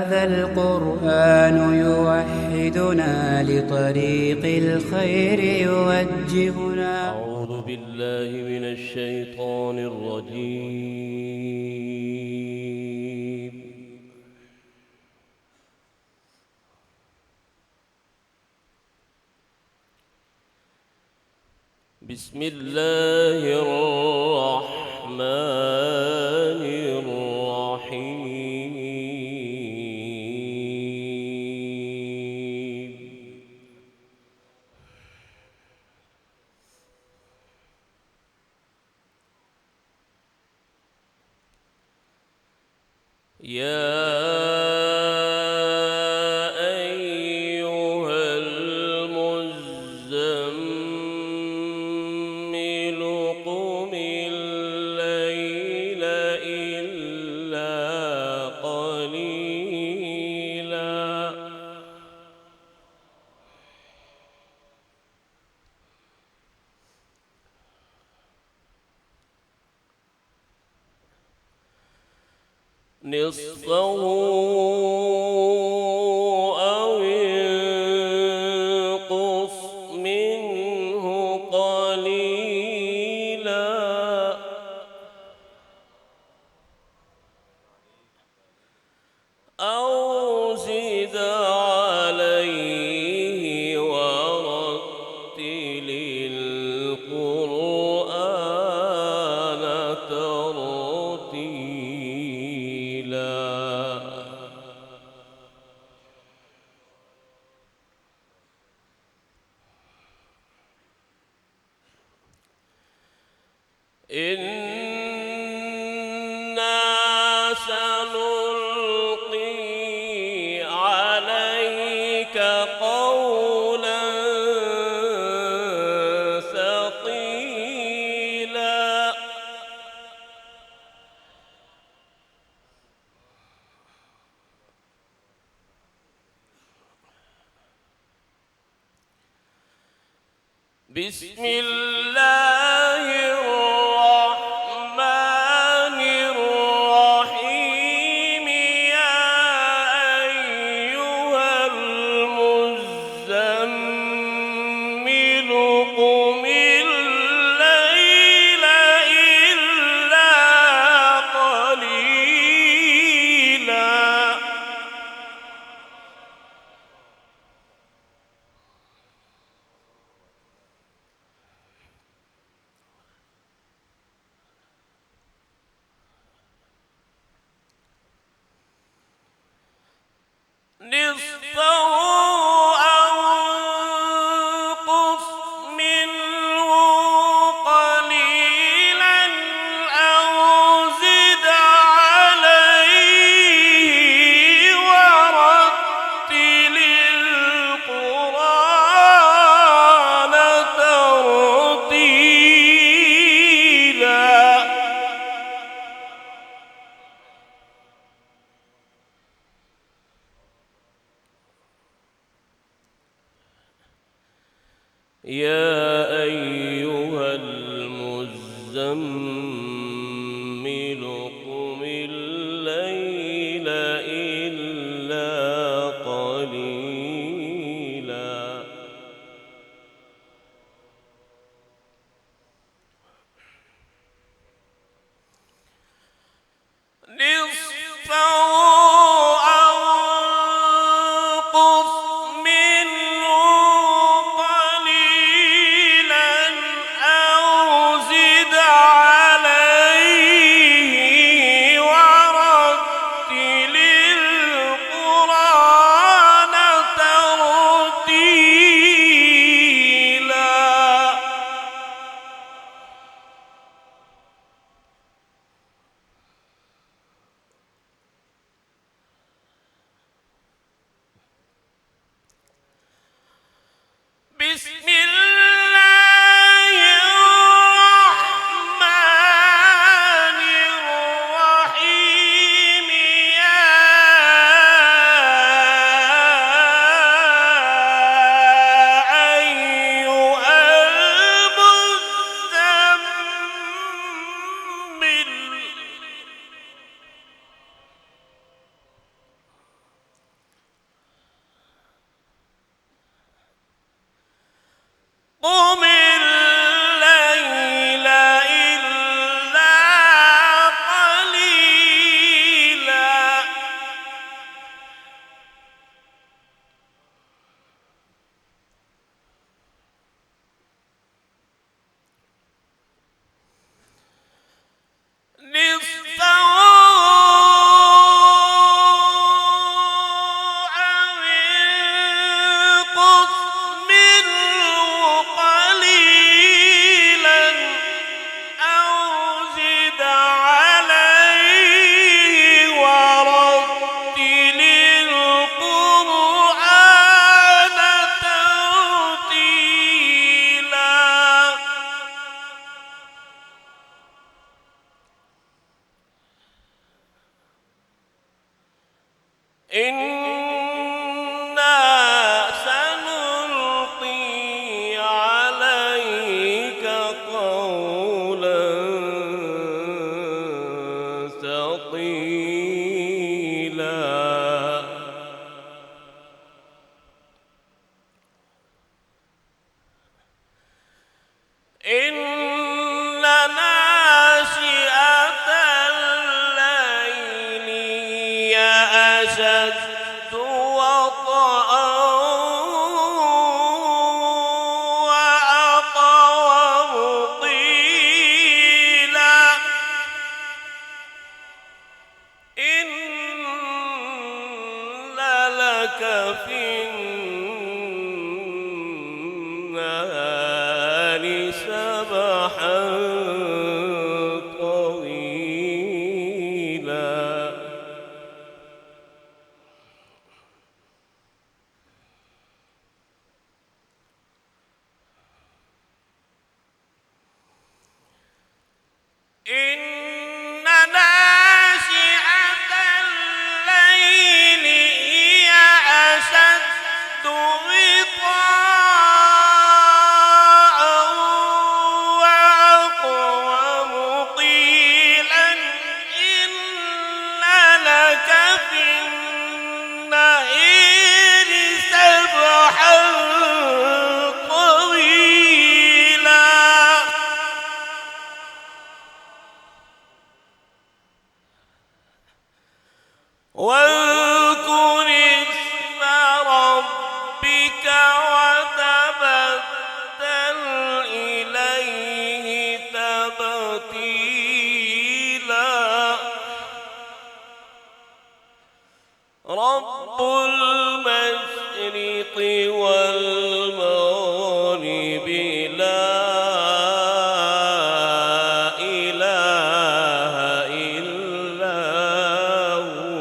هذا القرآن يوحدنا لطريق الخير يوجهنا. أعوذ بالله من الشيطان الرجيم. بسم الله الرحمن الرحيم. يا نصفه أو انقص منه قليلا أو زد عليه ورتل القرآن ترتيلا. إنا سنلقي عليك قولا ثقيلا. بسم الله الرحمن الرحيم. يا أيها المزمل قم الليل إلا قليلا نصفه أو انقص منه قليلا أو زد عليه ورتل القرآن ترتيلا. يا أيها المزمل قم الليل إلا قليلا نصفه أو انقص منه قليلا أو زد عليه ورتل القرآن ترتيلا. بسم الله الرحمن الرحيم. يا أيها المزمل إنا سنلقي عليك قولا ثقيلا إن ناشئة الليل هي أشد وطئا وأقوم قيلا إن لك في النهار سبحا طويلا إن ناشئة الليل هي أشد وطئا وأقوم قيلا إن لك في النهار سبحا طويلا واذكر اسم ربك وتبتل إليه تبتيلا رب المشرق والمغرب لا إله إلا هو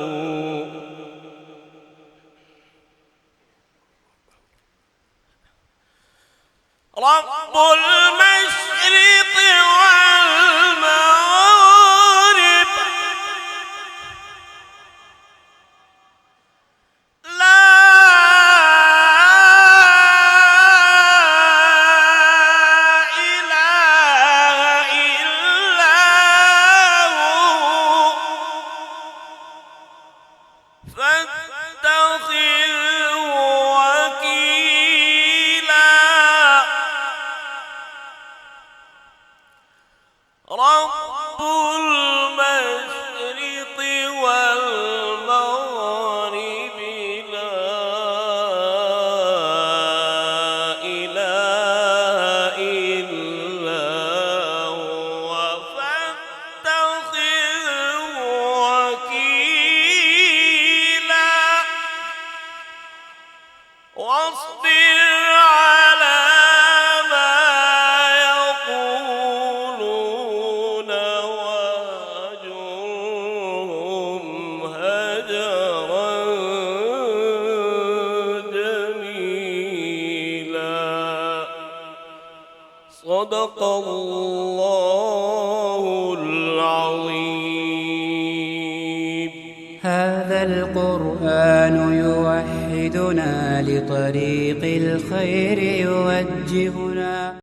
رب المشرق والمغرب لا إله إلا هو فاتخذه وكيلا رب المشرق والمغرب لا إله إلا هو فاتخذه وكيلا واصبر على ما يقولون واهجرهم هجرا جميلا صدق الله العظيم. هذا القرآن يوحدنا لطريق الخير يوجهنا